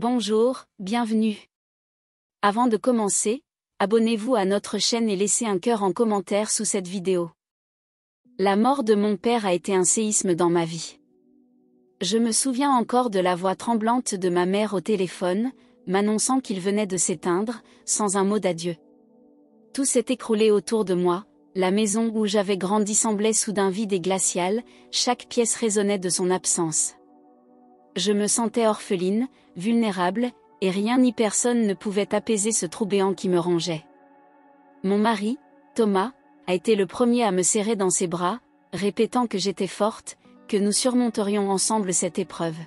Bonjour, bienvenue. Avant de commencer, abonnez-vous à notre chaîne et laissez un cœur en commentaire sous cette vidéo. La mort de mon père a été un séisme dans ma vie. Je me souviens encore de la voix tremblante de ma mère au téléphone, m'annonçant qu'il venait de s'éteindre, sans un mot d'adieu. Tout s'est écroulé autour de moi, la maison où j'avais grandi semblait soudain vide et glaciale, chaque pièce résonnait de son absence. Je me sentais orpheline, vulnérable, et rien ni personne ne pouvait apaiser ce trou béant qui me rongeait. Mon mari, Thomas, a été le premier à me serrer dans ses bras, répétant que j'étais forte, que nous surmonterions ensemble cette épreuve.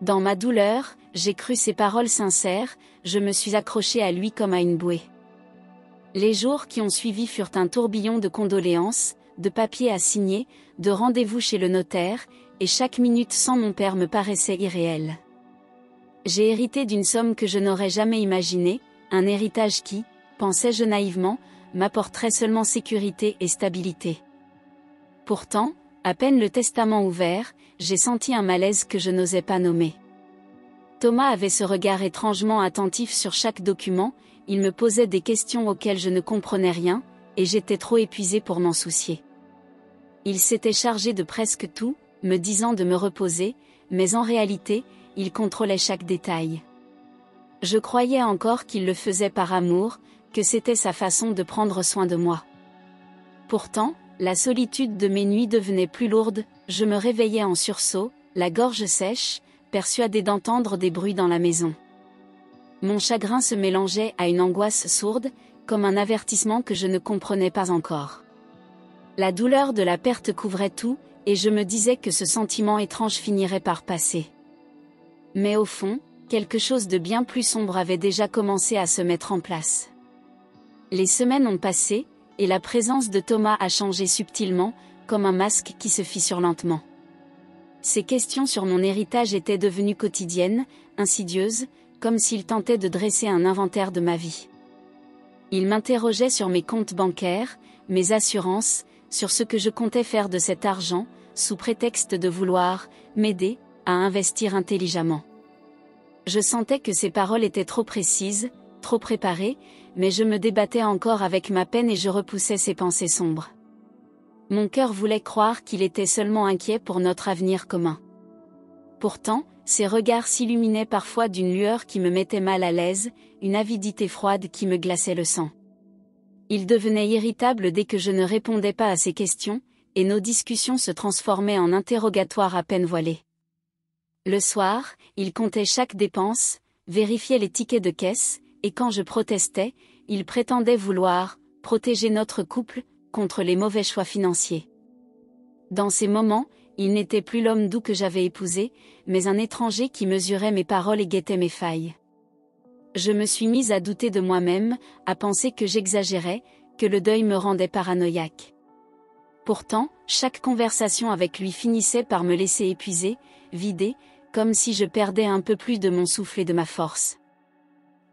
Dans ma douleur, j'ai cru ses paroles sincères, je me suis accrochée à lui comme à une bouée. Les jours qui ont suivi furent un tourbillon de condoléances, de papiers à signer, de rendez-vous chez le notaire, et chaque minute sans mon père me paraissait irréelle. J'ai hérité d'une somme que je n'aurais jamais imaginée, un héritage qui, pensais-je naïvement, m'apporterait seulement sécurité et stabilité. Pourtant, à peine le testament ouvert, j'ai senti un malaise que je n'osais pas nommer. Thomas avait ce regard étrangement attentif sur chaque document, il me posait des questions auxquelles je ne comprenais rien, et j'étais trop épuisée pour m'en soucier. Il s'était chargé de presque tout, me disant de me reposer, mais en réalité, il contrôlait chaque détail. Je croyais encore qu'il le faisait par amour, que c'était sa façon de prendre soin de moi. Pourtant, la solitude de mes nuits devenait plus lourde, je me réveillais en sursaut, la gorge sèche, persuadée d'entendre des bruits dans la maison. Mon chagrin se mélangeait à une angoisse sourde, comme un avertissement que je ne comprenais pas encore. La douleur de la perte couvrait tout, et je me disais que ce sentiment étrange finirait par passer. Mais au fond, quelque chose de bien plus sombre avait déjà commencé à se mettre en place. Les semaines ont passé, et la présence de Thomas a changé subtilement, comme un masque qui se fissure lentement. Ses questions sur mon héritage étaient devenues quotidiennes, insidieuses, comme s'il tentait de dresser un inventaire de ma vie. Il m'interrogeait sur mes comptes bancaires, mes assurances, sur ce que je comptais faire de cet argent, sous prétexte de vouloir m'aider à investir intelligemment. Je sentais que ses paroles étaient trop précises, trop préparées, mais je me débattais encore avec ma peine et je repoussais ses pensées sombres. Mon cœur voulait croire qu'il était seulement inquiet pour notre avenir commun. Pourtant, ses regards s'illuminaient parfois d'une lueur qui me mettait mal à l'aise, une avidité froide qui me glaçait le sang. Il devenait irritable dès que je ne répondais pas à ses questions, et nos discussions se transformaient en interrogatoires à peine voilés. Le soir, il comptait chaque dépense, vérifiait les tickets de caisse, et quand je protestais, il prétendait vouloir protéger notre couple contre les mauvais choix financiers. Dans ces moments, il n'était plus l'homme doux que j'avais épousé, mais un étranger qui mesurait mes paroles et guettait mes failles. Je me suis mise à douter de moi-même, à penser que j'exagérais, que le deuil me rendait paranoïaque. Pourtant, chaque conversation avec lui finissait par me laisser épuisée, vidée, comme si je perdais un peu plus de mon souffle et de ma force.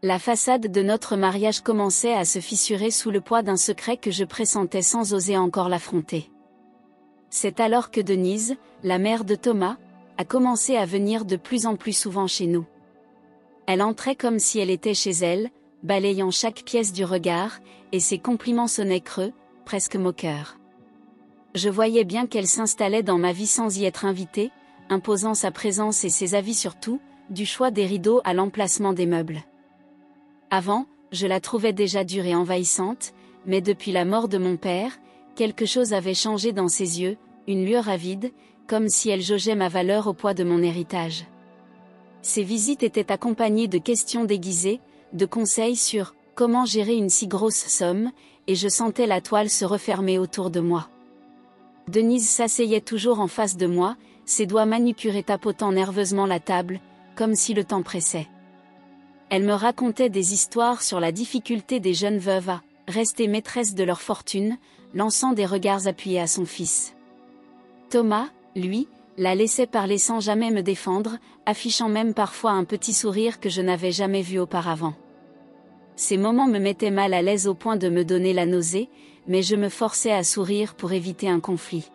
La façade de notre mariage commençait à se fissurer sous le poids d'un secret que je pressentais sans oser encore l'affronter. C'est alors que Denise, la mère de Thomas, a commencé à venir de plus en plus souvent chez nous. Elle entrait comme si elle était chez elle, balayant chaque pièce du regard, et ses compliments sonnaient creux, presque moqueurs. Je voyais bien qu'elle s'installait dans ma vie sans y être invitée, imposant sa présence et ses avis sur tout, du choix des rideaux à l'emplacement des meubles. Avant, je la trouvais déjà dure et envahissante, mais depuis la mort de mon père, quelque chose avait changé dans ses yeux, une lueur avide, comme si elle jaugeait ma valeur au poids de mon héritage. Ses visites étaient accompagnées de questions déguisées, de conseils sur comment gérer une si grosse somme, et je sentais la toile se refermer autour de moi. Denise s'asseyait toujours en face de moi, ses doigts manucurés tapotant nerveusement la table, comme si le temps pressait. Elle me racontait des histoires sur la difficulté des jeunes veuves à rester maîtresses de leur fortune, lançant des regards appuyés à son fils. Thomas, lui, la laissait parler sans jamais me défendre, affichant même parfois un petit sourire que je n'avais jamais vu auparavant. Ces moments me mettaient mal à l'aise au point de me donner la nausée, mais je me forçais à sourire pour éviter un conflit.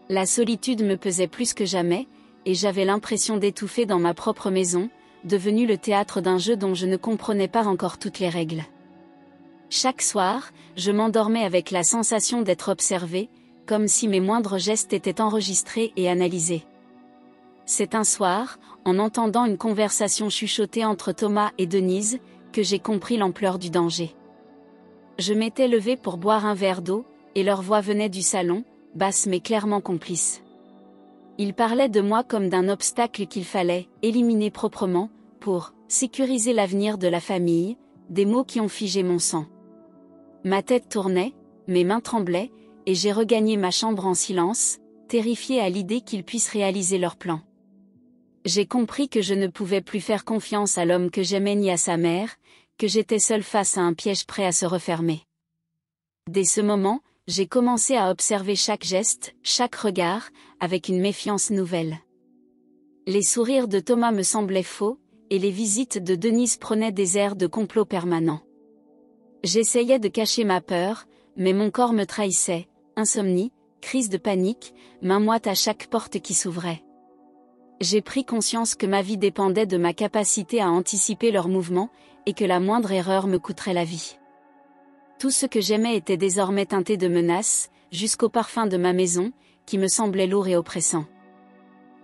La solitude me pesait plus que jamais, et j'avais l'impression d'étouffer dans ma propre maison, devenu le théâtre d'un jeu dont je ne comprenais pas encore toutes les règles. Chaque soir, je m'endormais avec la sensation d'être observée, comme si mes moindres gestes étaient enregistrés et analysés. C'est un soir, en entendant une conversation chuchotée entre Thomas et Denise, que j'ai compris l'ampleur du danger. Je m'étais levée pour boire un verre d'eau, et leur voix venait du salon, basse mais clairement complice. Ils parlaient de moi comme d'un obstacle qu'il fallait éliminer proprement, pour sécuriser l'avenir de la famille, des mots qui ont figé mon sang. Ma tête tournait, mes mains tremblaient, et j'ai regagné ma chambre en silence, terrifiée à l'idée qu'ils puissent réaliser leur plan. J'ai compris que je ne pouvais plus faire confiance à l'homme que j'aimais ni à sa mère, que j'étais seule face à un piège prêt à se refermer. Dès ce moment, j'ai commencé à observer chaque geste, chaque regard, avec une méfiance nouvelle. Les sourires de Thomas me semblaient faux, et les visites de Denise prenaient des airs de complot permanent. J'essayais de cacher ma peur, mais mon corps me trahissait, insomnie, crise de panique, main moite à chaque porte qui s'ouvrait. J'ai pris conscience que ma vie dépendait de ma capacité à anticiper leurs mouvements, et que la moindre erreur me coûterait la vie. Tout ce que j'aimais était désormais teinté de menaces, jusqu'au parfum de ma maison, qui me semblait lourd et oppressant.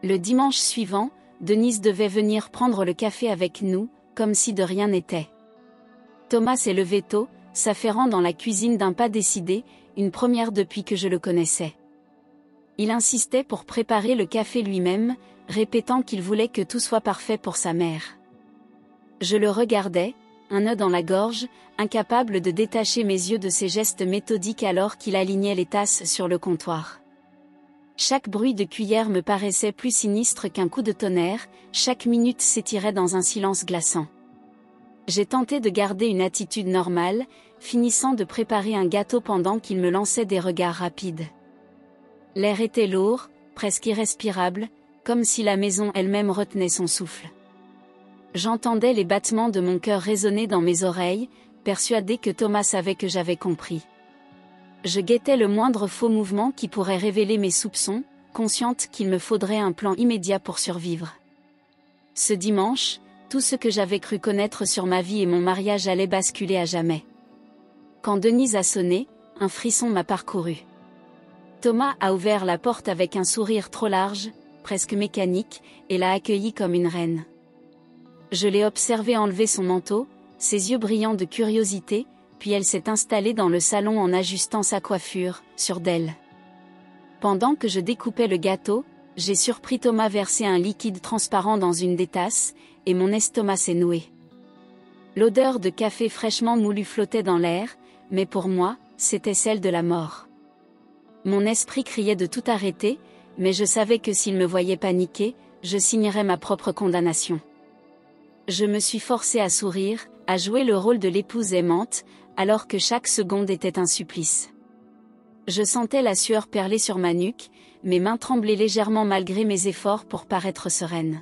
Le dimanche suivant, Denise devait venir prendre le café avec nous, comme si de rien n'était. Thomas s'est levé tôt, s'affairant dans la cuisine d'un pas décidé, une première depuis que je le connaissais. Il insistait pour préparer le café lui-même, répétant qu'il voulait que tout soit parfait pour sa mère. Je le regardais, un nœud dans la gorge, incapable de détacher mes yeux de ses gestes méthodiques alors qu'il alignait les tasses sur le comptoir. Chaque bruit de cuillère me paraissait plus sinistre qu'un coup de tonnerre, chaque minute s'étirait dans un silence glaçant. J'ai tenté de garder une attitude normale, finissant de préparer un gâteau pendant qu'il me lançait des regards rapides. L'air était lourd, presque irrespirable, comme si la maison elle-même retenait son souffle. J'entendais les battements de mon cœur résonner dans mes oreilles, persuadé que Thomas savait que j'avais compris. Je guettais le moindre faux mouvement qui pourrait révéler mes soupçons, consciente qu'il me faudrait un plan immédiat pour survivre. Ce dimanche, tout ce que j'avais cru connaître sur ma vie et mon mariage allait basculer à jamais. Quand Denise a sonné, un frisson m'a parcouru. Thomas a ouvert la porte avec un sourire trop large, presque mécanique, et l'a accueillie comme une reine. Je l'ai observée enlever son manteau, ses yeux brillants de curiosité, puis elle s'est installée dans le salon en ajustant sa coiffure, sûre d'elle. Pendant que je découpais le gâteau, j'ai surpris Thomas verser un liquide transparent dans une des tasses, et mon estomac s'est noué. L'odeur de café fraîchement moulu flottait dans l'air, mais pour moi, c'était celle de la mort. Mon esprit criait de tout arrêter, mais je savais que s'il me voyait paniquer, je signerais ma propre condamnation. Je me suis forcée à sourire, à jouer le rôle de l'épouse aimante, alors que chaque seconde était un supplice. Je sentais la sueur perler sur ma nuque, mes mains tremblaient légèrement malgré mes efforts pour paraître sereine.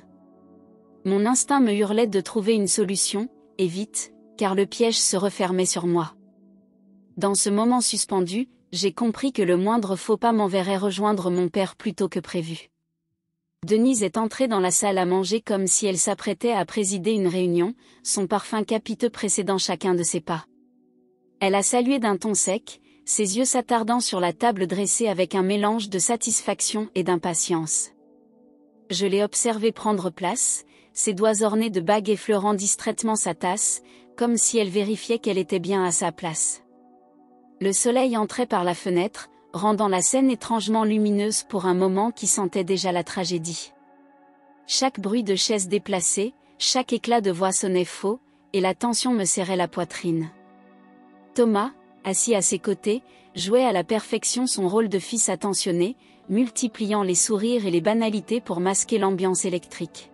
Mon instinct me hurlait de trouver une solution, et vite, car le piège se refermait sur moi. Dans ce moment suspendu, j'ai compris que le moindre faux pas m'enverrait rejoindre mon père plus tôt que prévu. Denise est entrée dans la salle à manger comme si elle s'apprêtait à présider une réunion, son parfum capiteux précédant chacun de ses pas. Elle a salué d'un ton sec, ses yeux s'attardant sur la table dressée avec un mélange de satisfaction et d'impatience. Je l'ai observée prendre place, ses doigts ornés de bagues effleurant distraitement sa tasse, comme si elle vérifiait qu'elle était bien à sa place. Le soleil entrait par la fenêtre, rendant la scène étrangement lumineuse pour un moment qui sentait déjà la tragédie. Chaque bruit de chaise déplacée, chaque éclat de voix sonnait faux, et la tension me serrait la poitrine. Thomas, assis à ses côtés, jouait à la perfection son rôle de fils attentionné, multipliant les sourires et les banalités pour masquer l'ambiance électrique.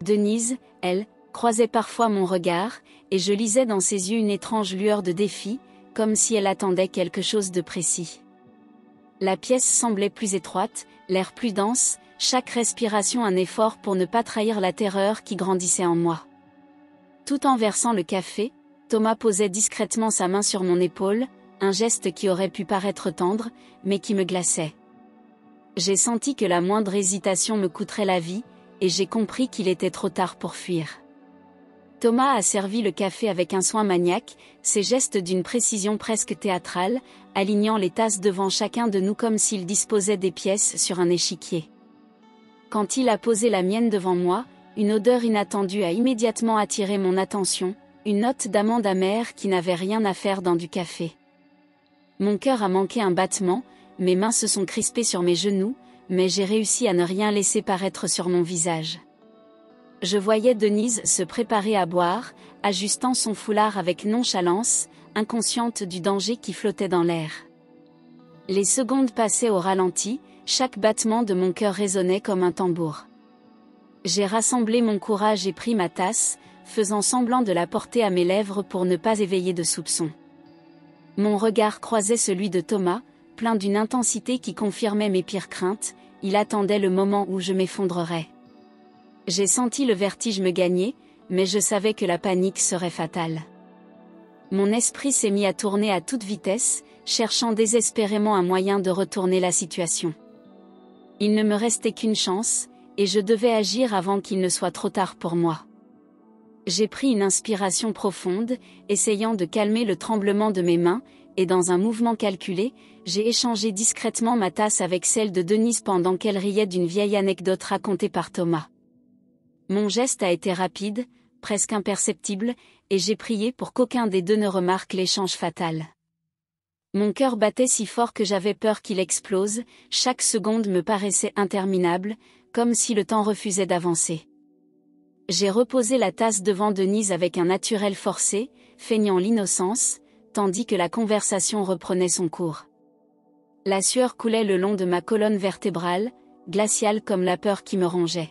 Denise, elle, croisait parfois mon regard, et je lisais dans ses yeux une étrange lueur de défi, comme si elle attendait quelque chose de précis. La pièce semblait plus étroite, l'air plus dense, chaque respiration un effort pour ne pas trahir la terreur qui grandissait en moi. Tout en versant le café, Thomas posait discrètement sa main sur mon épaule, un geste qui aurait pu paraître tendre, mais qui me glaçait. J'ai senti que la moindre hésitation me coûterait la vie, et j'ai compris qu'il était trop tard pour fuir. Thomas a servi le café avec un soin maniaque, ses gestes d'une précision presque théâtrale, alignant les tasses devant chacun de nous comme s'il disposait des pièces sur un échiquier. Quand il a posé la mienne devant moi, une odeur inattendue a immédiatement attiré mon attention, une note d'amande amère qui n'avait rien à faire dans du café. Mon cœur a manqué un battement, mes mains se sont crispées sur mes genoux, mais j'ai réussi à ne rien laisser paraître sur mon visage. Je voyais Denise se préparer à boire, ajustant son foulard avec nonchalance, inconsciente du danger qui flottait dans l'air. Les secondes passaient au ralenti, chaque battement de mon cœur résonnait comme un tambour. J'ai rassemblé mon courage et pris ma tasse, faisant semblant de la porter à mes lèvres pour ne pas éveiller de soupçons. Mon regard croisait celui de Thomas, plein d'une intensité qui confirmait mes pires craintes, il attendait le moment où je m'effondrerais. J'ai senti le vertige me gagner, mais je savais que la panique serait fatale. Mon esprit s'est mis à tourner à toute vitesse, cherchant désespérément un moyen de retourner la situation. Il ne me restait qu'une chance, et je devais agir avant qu'il ne soit trop tard pour moi. J'ai pris une inspiration profonde, essayant de calmer le tremblement de mes mains, et dans un mouvement calculé, j'ai échangé discrètement ma tasse avec celle de Denise pendant qu'elle riait d'une vieille anecdote racontée par Thomas. Mon geste a été rapide, presque imperceptible, et j'ai prié pour qu'aucun des deux ne remarque l'échange fatal. Mon cœur battait si fort que j'avais peur qu'il explose, chaque seconde me paraissait interminable, comme si le temps refusait d'avancer. J'ai reposé la tasse devant Denise avec un naturel forcé, feignant l'innocence, tandis que la conversation reprenait son cours. La sueur coulait le long de ma colonne vertébrale, glaciale comme la peur qui me rongeait.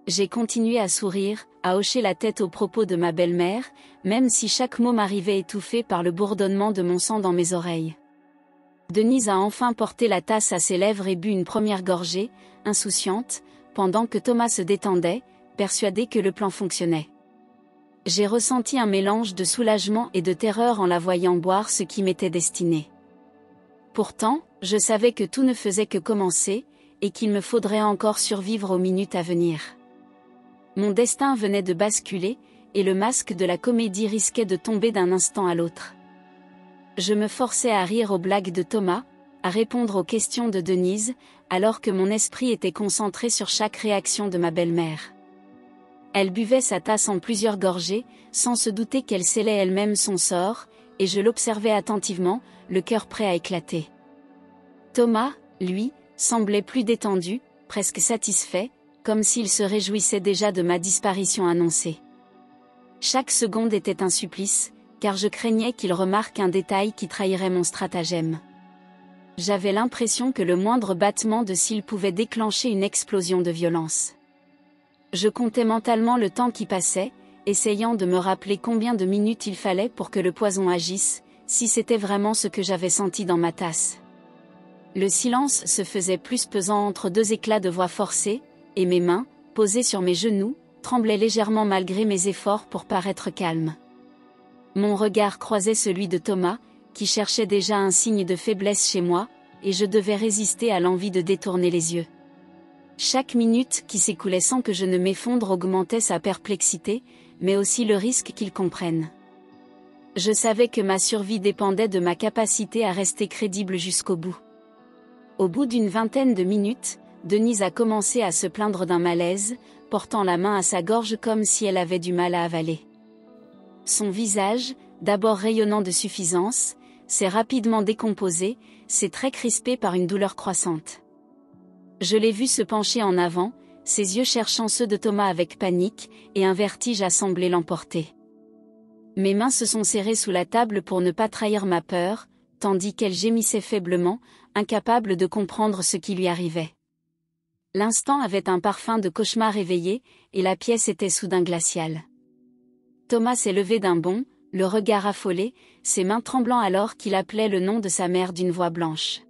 J'ai continué à sourire, à hocher la tête aux propos de ma belle-mère, même si chaque mot m'arrivait étouffé par le bourdonnement de mon sang dans mes oreilles. Denise a enfin porté la tasse à ses lèvres et bu une première gorgée, insouciante, pendant que Thomas se détendait, persuadé que le plan fonctionnait. J'ai ressenti un mélange de soulagement et de terreur en la voyant boire ce qui m'était destiné. Pourtant, je savais que tout ne faisait que commencer, et qu'il me faudrait encore survivre aux minutes à venir. Mon destin venait de basculer, et le masque de la comédie risquait de tomber d'un instant à l'autre. Je me forçais à rire aux blagues de Thomas, à répondre aux questions de Denise, alors que mon esprit était concentré sur chaque réaction de ma belle-mère. Elle buvait sa tasse en plusieurs gorgées, sans se douter qu'elle scellait elle-même son sort, et je l'observais attentivement, le cœur prêt à éclater. Thomas, lui, semblait plus détendu, presque satisfait, comme s'il se réjouissait déjà de ma disparition annoncée. Chaque seconde était un supplice, car je craignais qu'il remarque un détail qui trahirait mon stratagème. J'avais l'impression que le moindre battement de cils pouvait déclencher une explosion de violence. Je comptais mentalement le temps qui passait, essayant de me rappeler combien de minutes il fallait pour que le poison agisse, si c'était vraiment ce que j'avais senti dans ma tasse. Le silence se faisait plus pesant entre deux éclats de voix forcés, et mes mains, posées sur mes genoux, tremblaient légèrement malgré mes efforts pour paraître calme. Mon regard croisait celui de Thomas, qui cherchait déjà un signe de faiblesse chez moi, et je devais résister à l'envie de détourner les yeux. Chaque minute qui s'écoulait sans que je ne m'effondre augmentait sa perplexité, mais aussi le risque qu'il comprenne. Je savais que ma survie dépendait de ma capacité à rester crédible jusqu'au bout. Au bout d'une vingtaine de minutes, Denise a commencé à se plaindre d'un malaise, portant la main à sa gorge comme si elle avait du mal à avaler. Son visage, d'abord rayonnant de suffisance, s'est rapidement décomposé, s'est très crispé par une douleur croissante. Je l'ai vue se pencher en avant, ses yeux cherchant ceux de Thomas avec panique, et un vertige a semblé l'emporter. Mes mains se sont serrées sous la table pour ne pas trahir ma peur, tandis qu'elle gémissait faiblement, incapable de comprendre ce qui lui arrivait. L'instant avait un parfum de cauchemar éveillé, et la pièce était soudain glaciale. Thomas s'est levé d'un bond, le regard affolé, ses mains tremblant alors qu'il appelait le nom de sa mère d'une voix blanche.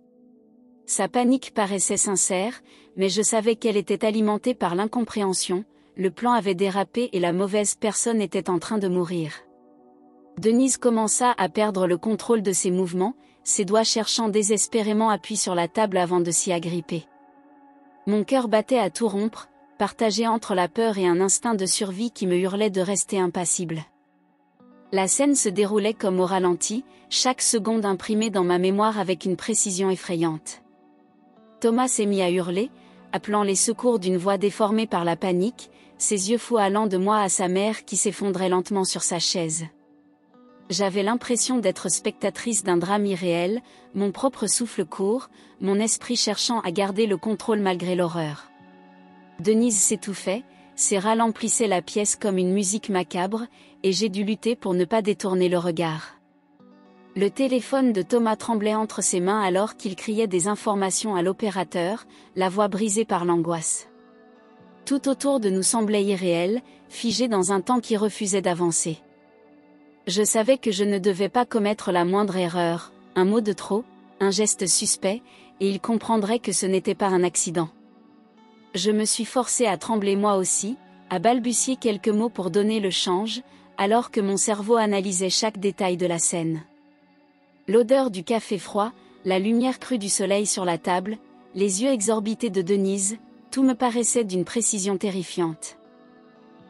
Sa panique paraissait sincère, mais je savais qu'elle était alimentée par l'incompréhension, le plan avait dérapé et la mauvaise personne était en train de mourir. Denise commença à perdre le contrôle de ses mouvements, ses doigts cherchant désespérément appui sur la table avant de s'y agripper. Mon cœur battait à tout rompre, partagé entre la peur et un instinct de survie qui me hurlait de rester impassible. La scène se déroulait comme au ralenti, chaque seconde imprimée dans ma mémoire avec une précision effrayante. Thomas s'est mis à hurler, appelant les secours d'une voix déformée par la panique, ses yeux fous allant de moi à sa mère qui s'effondrait lentement sur sa chaise. J'avais l'impression d'être spectatrice d'un drame irréel, mon propre souffle court, mon esprit cherchant à garder le contrôle malgré l'horreur. Denise s'étouffait, ses râles emplissaient la pièce comme une musique macabre, et j'ai dû lutter pour ne pas détourner le regard. Le téléphone de Thomas tremblait entre ses mains alors qu'il criait des informations à l'opérateur, la voix brisée par l'angoisse. Tout autour de nous semblait irréel, figé dans un temps qui refusait d'avancer. Je savais que je ne devais pas commettre la moindre erreur, un mot de trop, un geste suspect, et il comprendrait que ce n'était pas un accident. Je me suis forcée à trembler moi aussi, à balbutier quelques mots pour donner le change, alors que mon cerveau analysait chaque détail de la scène. L'odeur du café froid, la lumière crue du soleil sur la table, les yeux exorbités de Denise, tout me paraissait d'une précision terrifiante.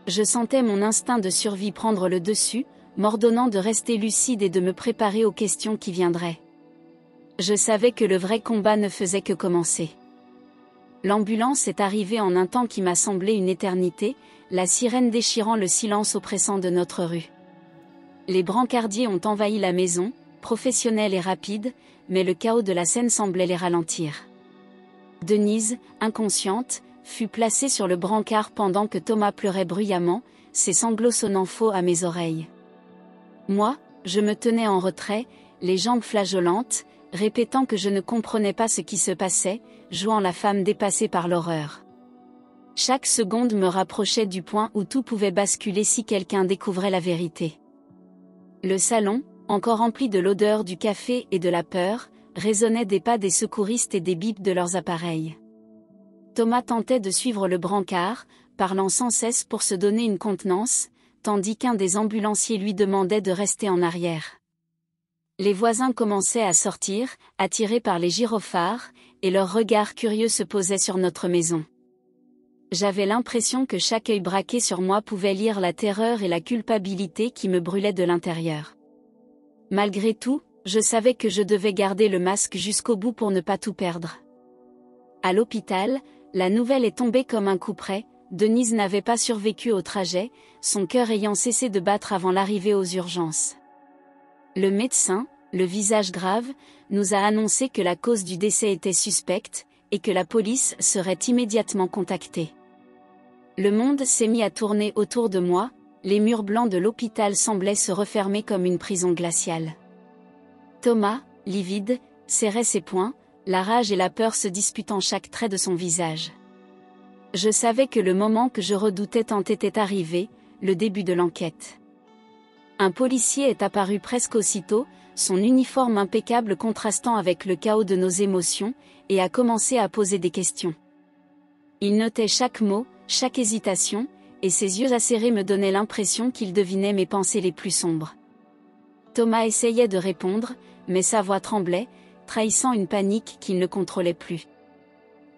Je sentais mon instinct de survie prendre le dessus, m'ordonnant de rester lucide et de me préparer aux questions qui viendraient. Je savais que le vrai combat ne faisait que commencer. L'ambulance est arrivée en un temps qui m'a semblé une éternité, la sirène déchirant le silence oppressant de notre rue. Les brancardiers ont envahi la maison, professionnels et rapides, mais le chaos de la scène semblait les ralentir. Denise, inconsciente, fut placée sur le brancard pendant que Thomas pleurait bruyamment, ses sanglots sonnant faux à mes oreilles. Moi, je me tenais en retrait, les jambes flageolantes, répétant que je ne comprenais pas ce qui se passait, jouant la femme dépassée par l'horreur. Chaque seconde me rapprochait du point où tout pouvait basculer si quelqu'un découvrait la vérité. Le salon, encore rempli de l'odeur du café et de la peur, résonnait des pas des secouristes et des bips de leurs appareils. Thomas tentait de suivre le brancard, parlant sans cesse pour se donner une contenance, tandis qu'un des ambulanciers lui demandait de rester en arrière. Les voisins commençaient à sortir, attirés par les gyrophares, et leurs regards curieux se posaient sur notre maison. J'avais l'impression que chaque œil braqué sur moi pouvait lire la terreur et la culpabilité qui me brûlaient de l'intérieur. Malgré tout, je savais que je devais garder le masque jusqu'au bout pour ne pas tout perdre. À l'hôpital, la nouvelle est tombée comme un coup près, Denise n'avait pas survécu au trajet, son cœur ayant cessé de battre avant l'arrivée aux urgences. Le médecin, le visage grave, nous a annoncé que la cause du décès était suspecte, et que la police serait immédiatement contactée. Le monde s'est mis à tourner autour de moi, les murs blancs de l'hôpital semblaient se refermer comme une prison glaciale. Thomas, livide, serrait ses poings, la rage et la peur se disputant chaque trait de son visage. Je savais que le moment que je redoutais tant était arrivé, le début de l'enquête. Un policier est apparu presque aussitôt, son uniforme impeccable contrastant avec le chaos de nos émotions, et a commencé à poser des questions. Il notait chaque mot, chaque hésitation, et ses yeux acérés me donnaient l'impression qu'il devinait mes pensées les plus sombres. Thomas essayait de répondre, mais sa voix tremblait, trahissant une panique qu'il ne contrôlait plus.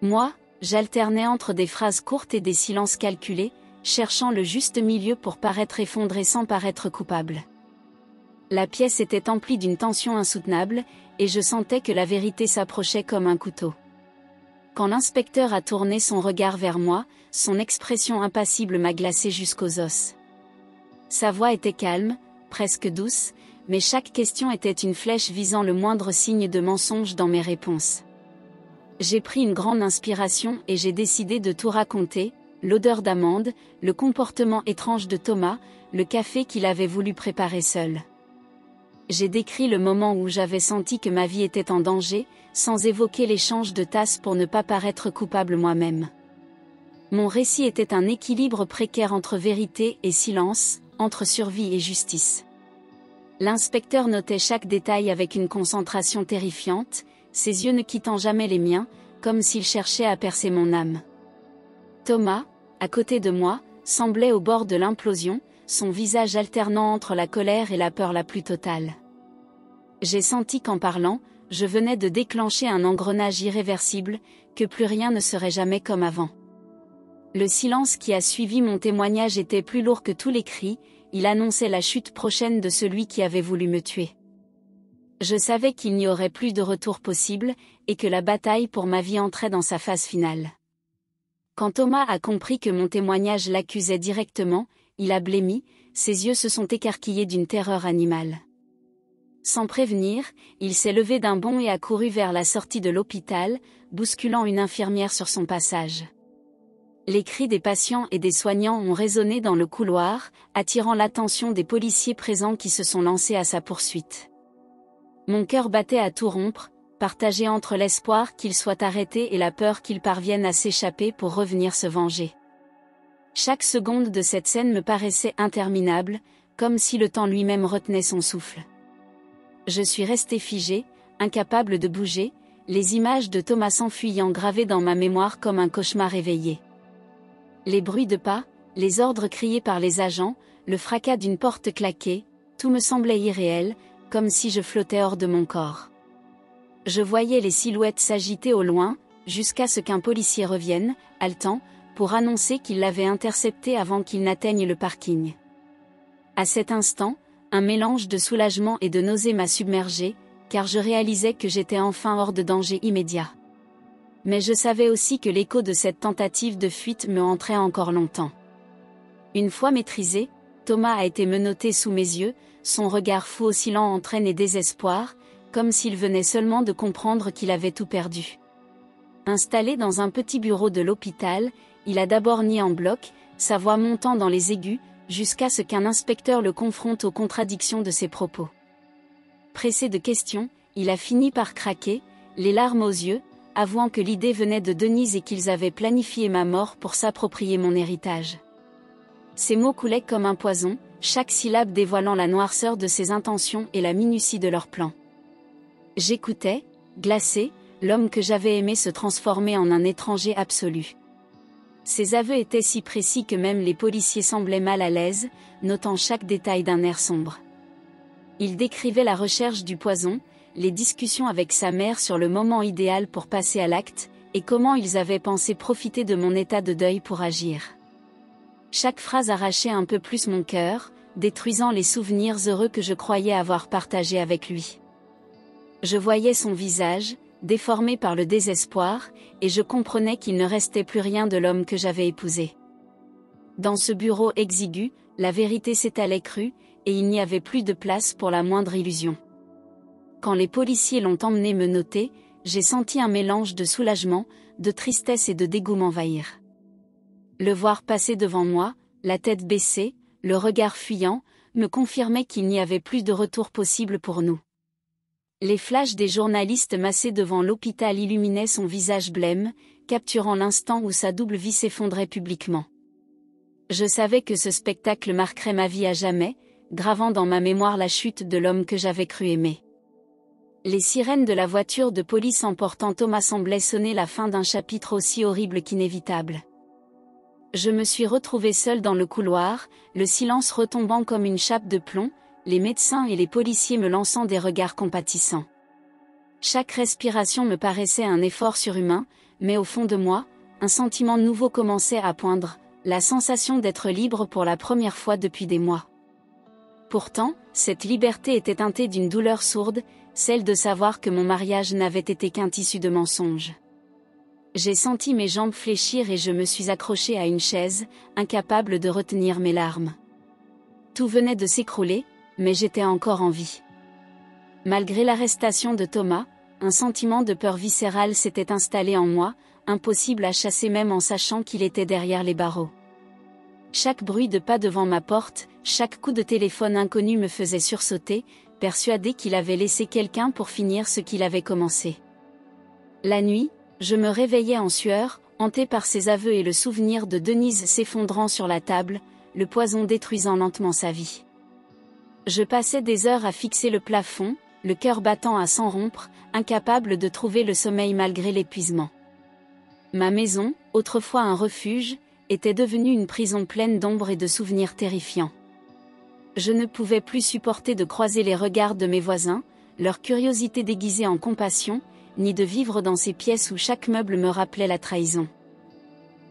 Moi, j'alternais entre des phrases courtes et des silences calculés, cherchant le juste milieu pour paraître effondré sans paraître coupable. La pièce était emplie d'une tension insoutenable, et je sentais que la vérité s'approchait comme un couteau. Quand l'inspecteur a tourné son regard vers moi, son expression impassible m'a glacé jusqu'aux os. Sa voix était calme, presque douce, mais chaque question était une flèche visant le moindre signe de mensonge dans mes réponses. J'ai pris une grande inspiration et j'ai décidé de tout raconter, l'odeur d'amande, le comportement étrange de Thomas, le café qu'il avait voulu préparer seul. J'ai décrit le moment où j'avais senti que ma vie était en danger, sans évoquer l'échange de tasses pour ne pas paraître coupable moi-même. Mon récit était un équilibre précaire entre vérité et silence, entre survie et justice. L'inspecteur notait chaque détail avec une concentration terrifiante, ses yeux ne quittant jamais les miens, comme s'il cherchait à percer mon âme. Thomas, à côté de moi, semblait au bord de l'implosion, son visage alternant entre la colère et la peur la plus totale. J'ai senti qu'en parlant, je venais de déclencher un engrenage irréversible, que plus rien ne serait jamais comme avant. Le silence qui a suivi mon témoignage était plus lourd que tous les cris, il annonçait la chute prochaine de celui qui avait voulu me tuer. Je savais qu'il n'y aurait plus de retour possible, et que la bataille pour ma vie entrait dans sa phase finale. Quand Thomas a compris que mon témoignage l'accusait directement, il a blêmi, ses yeux se sont écarquillés d'une terreur animale. Sans prévenir, il s'est levé d'un bond et a couru vers la sortie de l'hôpital, bousculant une infirmière sur son passage. Les cris des patients et des soignants ont résonné dans le couloir, attirant l'attention des policiers présents qui se sont lancés à sa poursuite. Mon cœur battait à tout rompre, partagé entre l'espoir qu'il soit arrêté et la peur qu'il parvienne à s'échapper pour revenir se venger. Chaque seconde de cette scène me paraissait interminable, comme si le temps lui-même retenait son souffle. Je suis resté figé, incapable de bouger, les images de Thomas s'enfuyant gravées dans ma mémoire comme un cauchemar éveillé. Les bruits de pas, les ordres criés par les agents, le fracas d'une porte claquée, tout me semblait irréel, comme si je flottais hors de mon corps. Je voyais les silhouettes s'agiter au loin, jusqu'à ce qu'un policier revienne, haletant, pour annoncer qu'il l'avait intercepté avant qu'il n'atteigne le parking. À cet instant, un mélange de soulagement et de nausée m'a submergé, car je réalisais que j'étais enfin hors de danger immédiat. Mais je savais aussi que l'écho de cette tentative de fuite me hanterait encore longtemps. Une fois maîtrisé, Thomas a été menotté sous mes yeux, son regard fou oscillant entre haine et désespoir, comme s'il venait seulement de comprendre qu'il avait tout perdu. Installé dans un petit bureau de l'hôpital, il a d'abord nié en bloc, sa voix montant dans les aigus, jusqu'à ce qu'un inspecteur le confronte aux contradictions de ses propos. Pressé de questions, il a fini par craquer, les larmes aux yeux, avouant que l'idée venait de Denise et qu'ils avaient planifié ma mort pour s'approprier mon héritage. Ces mots coulaient comme un poison, chaque syllabe dévoilant la noirceur de ses intentions et la minutie de leur plan. J'écoutais, glacé, l'homme que j'avais aimé se transformer en un étranger absolu. Ses aveux étaient si précis que même les policiers semblaient mal à l'aise, notant chaque détail d'un air sombre. Il décrivait la recherche du poison, les discussions avec sa mère sur le moment idéal pour passer à l'acte, et comment ils avaient pensé profiter de mon état de deuil pour agir. Chaque phrase arrachait un peu plus mon cœur, détruisant les souvenirs heureux que je croyais avoir partagés avec lui. Je voyais son visage, déformé par le désespoir, et je comprenais qu'il ne restait plus rien de l'homme que j'avais épousé. Dans ce bureau exigu, la vérité s'étalait crue, et il n'y avait plus de place pour la moindre illusion. Quand les policiers l'ont emmené menotter, j'ai senti un mélange de soulagement, de tristesse et de dégoût m'envahir. Le voir passer devant moi, la tête baissée, le regard fuyant, me confirmait qu'il n'y avait plus de retour possible pour nous. Les flashs des journalistes massés devant l'hôpital illuminaient son visage blême, capturant l'instant où sa double vie s'effondrait publiquement. Je savais que ce spectacle marquerait ma vie à jamais, gravant dans ma mémoire la chute de l'homme que j'avais cru aimer. Les sirènes de la voiture de police emportant Thomas semblaient sonner la fin d'un chapitre aussi horrible qu'inévitable. Je me suis retrouvée seule dans le couloir, le silence retombant comme une chape de plomb, les médecins et les policiers me lançant des regards compatissants. Chaque respiration me paraissait un effort surhumain, mais au fond de moi, un sentiment nouveau commençait à poindre, la sensation d'être libre pour la première fois depuis des mois. Pourtant, cette liberté était teintée d'une douleur sourde, celle de savoir que mon mariage n'avait été qu'un tissu de mensonges. J'ai senti mes jambes fléchir et je me suis accrochée à une chaise, incapable de retenir mes larmes. Tout venait de s'écrouler, mais j'étais encore en vie. Malgré l'arrestation de Thomas, un sentiment de peur viscérale s'était installé en moi, impossible à chasser même en sachant qu'il était derrière les barreaux. Chaque bruit de pas devant ma porte, chaque coup de téléphone inconnu me faisait sursauter, persuadé qu'il avait laissé quelqu'un pour finir ce qu'il avait commencé. La nuit, je me réveillais en sueur, hanté par ses aveux et le souvenir de Denise s'effondrant sur la table, le poison détruisant lentement sa vie. Je passais des heures à fixer le plafond, le cœur battant à s'en rompre, incapable de trouver le sommeil malgré l'épuisement. Ma maison, autrefois un refuge, était devenue une prison pleine d'ombre et de souvenirs terrifiants. Je ne pouvais plus supporter de croiser les regards de mes voisins, leur curiosité déguisée en compassion, ni de vivre dans ces pièces où chaque meuble me rappelait la trahison.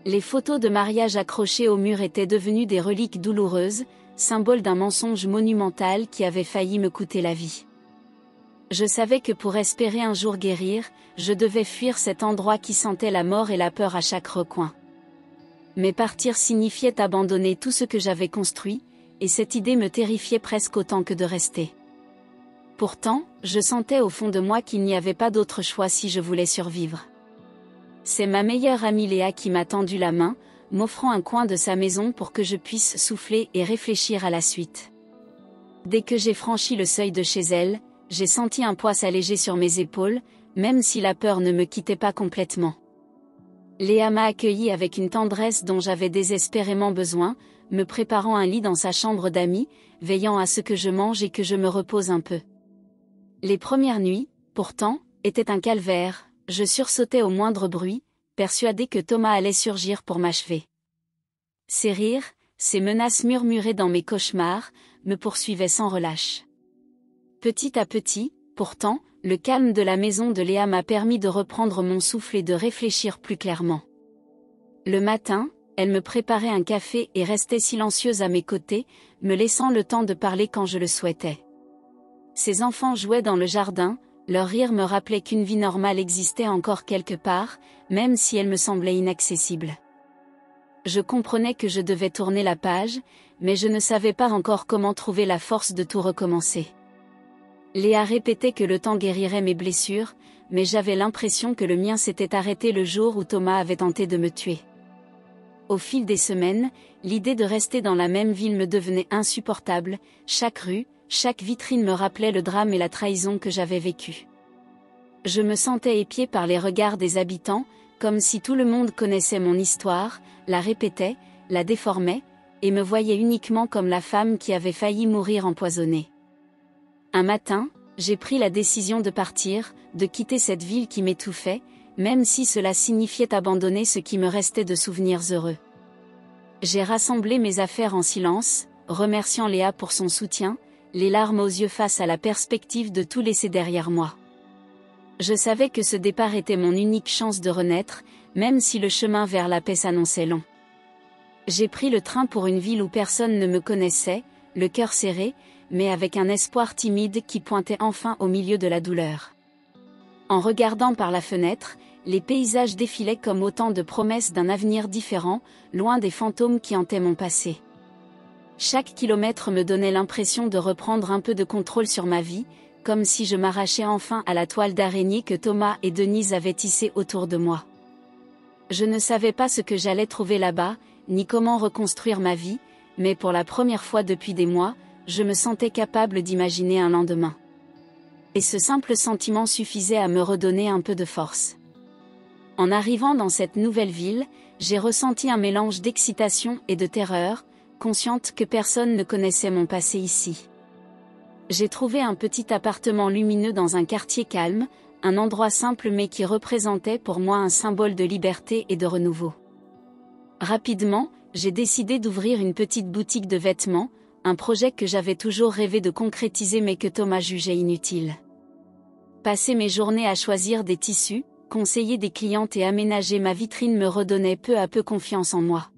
Les photos de mariage accrochées au mur étaient devenues des reliques douloureuses, symbole d'un mensonge monumental qui avait failli me coûter la vie. Je savais que pour espérer un jour guérir, je devais fuir cet endroit qui sentait la mort et la peur à chaque recoin. Mais partir signifiait abandonner tout ce que j'avais construit, et cette idée me terrifiait presque autant que de rester. Pourtant, je sentais au fond de moi qu'il n'y avait pas d'autre choix si je voulais survivre. C'est ma meilleure amie Léa qui m'a tendu la main, m'offrant un coin de sa maison pour que je puisse souffler et réfléchir à la suite. Dès que j'ai franchi le seuil de chez elle, j'ai senti un poids s'alléger sur mes épaules, même si la peur ne me quittait pas complètement. Léa m'a accueilli avec une tendresse dont j'avais désespérément besoin, me préparant un lit dans sa chambre d'amis, veillant à ce que je mange et que je me repose un peu. Les premières nuits, pourtant, étaient un calvaire, je sursautais au moindre bruit, persuadée que Thomas allait surgir pour m'achever. Ses rires, ses menaces murmurées dans mes cauchemars, me poursuivaient sans relâche. Petit à petit, pourtant, le calme de la maison de Léa m'a permis de reprendre mon souffle et de réfléchir plus clairement. Le matin, elle me préparait un café et restait silencieuse à mes côtés, me laissant le temps de parler quand je le souhaitais. Ses enfants jouaient dans le jardin, leur rire me rappelait qu'une vie normale existait encore quelque part, même si elle me semblait inaccessible. Je comprenais que je devais tourner la page, mais je ne savais pas encore comment trouver la force de tout recommencer. Léa répétait que le temps guérirait mes blessures, mais j'avais l'impression que le mien s'était arrêté le jour où Thomas avait tenté de me tuer. Au fil des semaines, l'idée de rester dans la même ville me devenait insupportable, chaque rue, chaque vitrine me rappelait le drame et la trahison que j'avais vécu. Je me sentais épiée par les regards des habitants, comme si tout le monde connaissait mon histoire, la répétait, la déformait, et me voyait uniquement comme la femme qui avait failli mourir empoisonnée. Un matin, j'ai pris la décision de partir, de quitter cette ville qui m'étouffait, même si cela signifiait abandonner ce qui me restait de souvenirs heureux. J'ai rassemblé mes affaires en silence, remerciant Léa pour son soutien, les larmes aux yeux face à la perspective de tout laisser derrière moi. Je savais que ce départ était mon unique chance de renaître, même si le chemin vers la paix s'annonçait long. J'ai pris le train pour une ville où personne ne me connaissait, le cœur serré, mais avec un espoir timide qui pointait enfin au milieu de la douleur. En regardant par la fenêtre, les paysages défilaient comme autant de promesses d'un avenir différent, loin des fantômes qui hantaient mon passé. Chaque kilomètre me donnait l'impression de reprendre un peu de contrôle sur ma vie, comme si je m'arrachais enfin à la toile d'araignée que Thomas et Denise avaient tissée autour de moi. Je ne savais pas ce que j'allais trouver là-bas, ni comment reconstruire ma vie, mais pour la première fois depuis des mois, je me sentais capable d'imaginer un lendemain. Et ce simple sentiment suffisait à me redonner un peu de force. En arrivant dans cette nouvelle ville, j'ai ressenti un mélange d'excitation et de terreur, consciente que personne ne connaissait mon passé ici. J'ai trouvé un petit appartement lumineux dans un quartier calme, un endroit simple mais qui représentait pour moi un symbole de liberté et de renouveau. Rapidement, j'ai décidé d'ouvrir une petite boutique de vêtements, un projet que j'avais toujours rêvé de concrétiser mais que Thomas jugeait inutile. Passer mes journées à choisir des tissus, conseiller des clientes et aménager ma vitrine me redonnait peu à peu confiance en moi.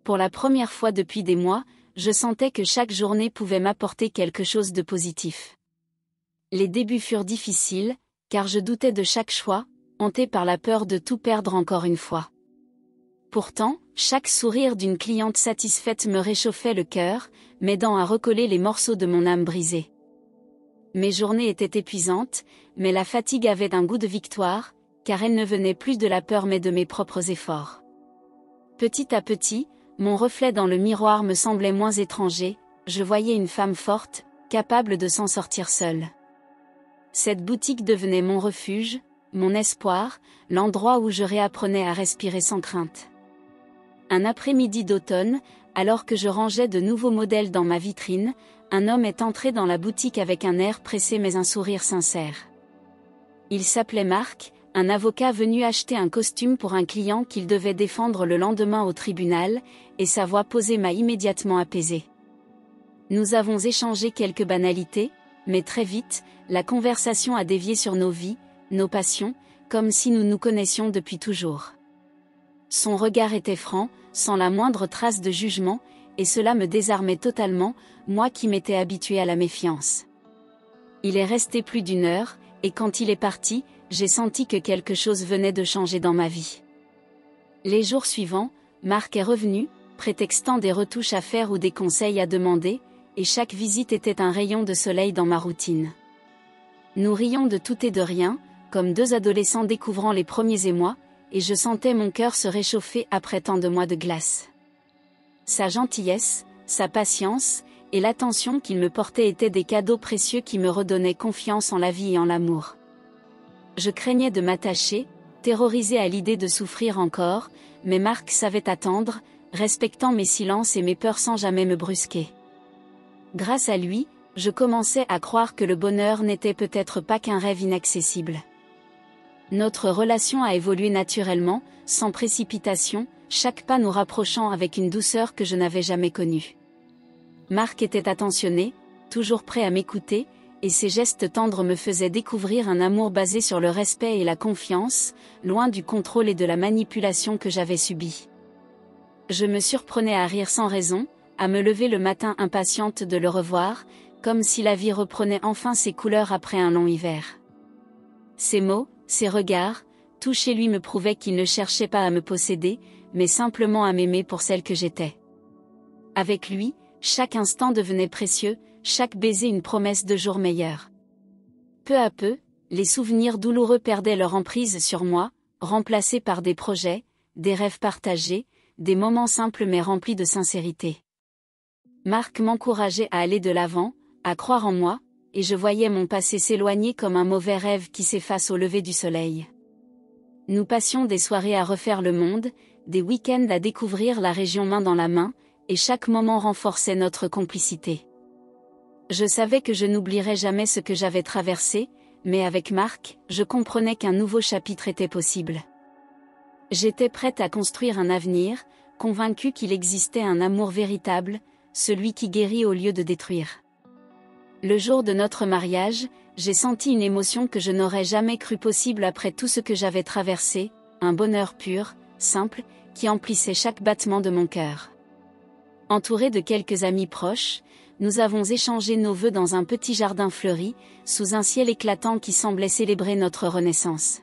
Pour la première fois depuis des mois, je sentais que chaque journée pouvait m'apporter quelque chose de positif. Les débuts furent difficiles, car je doutais de chaque choix, hantée par la peur de tout perdre encore une fois. Pourtant, chaque sourire d'une cliente satisfaite me réchauffait le cœur, m'aidant à recoller les morceaux de mon âme brisée. Mes journées étaient épuisantes, mais la fatigue avait un goût de victoire, car elle ne venait plus de la peur mais de mes propres efforts. Petit à petit, mon reflet dans le miroir me semblait moins étranger, je voyais une femme forte, capable de s'en sortir seule. Cette boutique devenait mon refuge, mon espoir, l'endroit où je réapprenais à respirer sans crainte. Un après-midi d'automne, alors que je rangeais de nouveaux modèles dans ma vitrine, un homme est entré dans la boutique avec un air pressé mais un sourire sincère. Il s'appelait Marc, un avocat venu acheter un costume pour un client qu'il devait défendre le lendemain au tribunal, et sa voix posée m'a immédiatement apaisée. Nous avons échangé quelques banalités, mais très vite, la conversation a dévié sur nos vies, nos passions, comme si nous nous connaissions depuis toujours. Son regard était franc, sans la moindre trace de jugement, et cela me désarmait totalement, moi qui m'étais habituée à la méfiance. Il est resté plus d'une heure, et quand il est parti, j'ai senti que quelque chose venait de changer dans ma vie. Les jours suivants, Marc est revenu, prétextant des retouches à faire ou des conseils à demander, et chaque visite était un rayon de soleil dans ma routine. Nous rions de tout et de rien, comme deux adolescents découvrant les premiers émois, et je sentais mon cœur se réchauffer après tant de mois de glace. Sa gentillesse, sa patience, et l'attention qu'il me portait étaient des cadeaux précieux qui me redonnaient confiance en la vie et en l'amour. Je craignais de m'attacher, terrorisée à l'idée de souffrir encore, mais Marc savait attendre, respectant mes silences et mes peurs sans jamais me brusquer. Grâce à lui, je commençais à croire que le bonheur n'était peut-être pas qu'un rêve inaccessible. Notre relation a évolué naturellement, sans précipitation, chaque pas nous rapprochant avec une douceur que je n'avais jamais connue. Marc était attentionné, toujours prêt à m'écouter, et ses gestes tendres me faisaient découvrir un amour basé sur le respect et la confiance, loin du contrôle et de la manipulation que j'avais subis. Je me surprenais à rire sans raison, à me lever le matin impatiente de le revoir, comme si la vie reprenait enfin ses couleurs après un long hiver. Ses mots, ses regards, tout chez lui me prouvaient qu'il ne cherchait pas à me posséder, mais simplement à m'aimer pour celle que j'étais. Avec lui, chaque instant devenait précieux, chaque baiser une promesse de jours meilleurs. Peu à peu, les souvenirs douloureux perdaient leur emprise sur moi, remplacés par des projets, des rêves partagés, des moments simples mais remplis de sincérité. Marc m'encourageait à aller de l'avant, à croire en moi, et je voyais mon passé s'éloigner comme un mauvais rêve qui s'efface au lever du soleil. Nous passions des soirées à refaire le monde, des week-ends à découvrir la région main dans la main, et chaque moment renforçait notre complicité. Je savais que je n'oublierais jamais ce que j'avais traversé, mais avec Marc, je comprenais qu'un nouveau chapitre était possible. J'étais prête à construire un avenir, convaincue qu'il existait un amour véritable, celui qui guérit au lieu de détruire. Le jour de notre mariage, j'ai senti une émotion que je n'aurais jamais cru possible après tout ce que j'avais traversé, un bonheur pur, simple, qui emplissait chaque battement de mon cœur. Entouré de quelques amis proches, nous avons échangé nos vœux dans un petit jardin fleuri, sous un ciel éclatant qui semblait célébrer notre renaissance.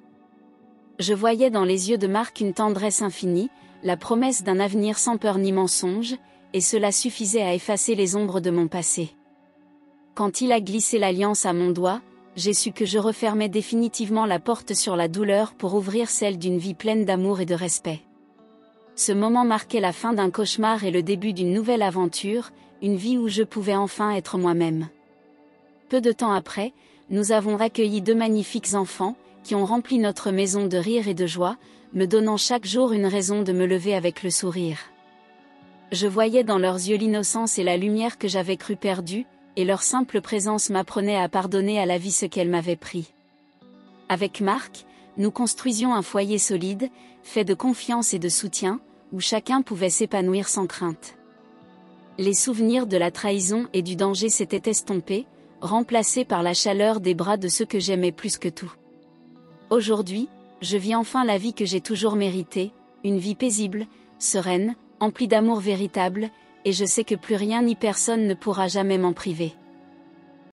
Je voyais dans les yeux de Marc une tendresse infinie, la promesse d'un avenir sans peur ni mensonge, et cela suffisait à effacer les ombres de mon passé. Quand il a glissé l'alliance à mon doigt, j'ai su que je refermais définitivement la porte sur la douleur pour ouvrir celle d'une vie pleine d'amour et de respect. Ce moment marquait la fin d'un cauchemar et le début d'une nouvelle aventure, une vie où je pouvais enfin être moi-même. Peu de temps après, nous avons accueilli 2 magnifiques enfants, qui ont rempli notre maison de rire et de joie, me donnant chaque jour une raison de me lever avec le sourire. Je voyais dans leurs yeux l'innocence et la lumière que j'avais cru perdue, et leur simple présence m'apprenait à pardonner à la vie ce qu'elle m'avait pris. Avec Marc, nous construisions un foyer solide, fait de confiance et de soutien, où chacun pouvait s'épanouir sans crainte. Les souvenirs de la trahison et du danger s'étaient estompés, remplacés par la chaleur des bras de ceux que j'aimais plus que tout. Aujourd'hui, je vis enfin la vie que j'ai toujours méritée, une vie paisible, sereine, emplie d'amour véritable, et je sais que plus rien ni personne ne pourra jamais m'en priver.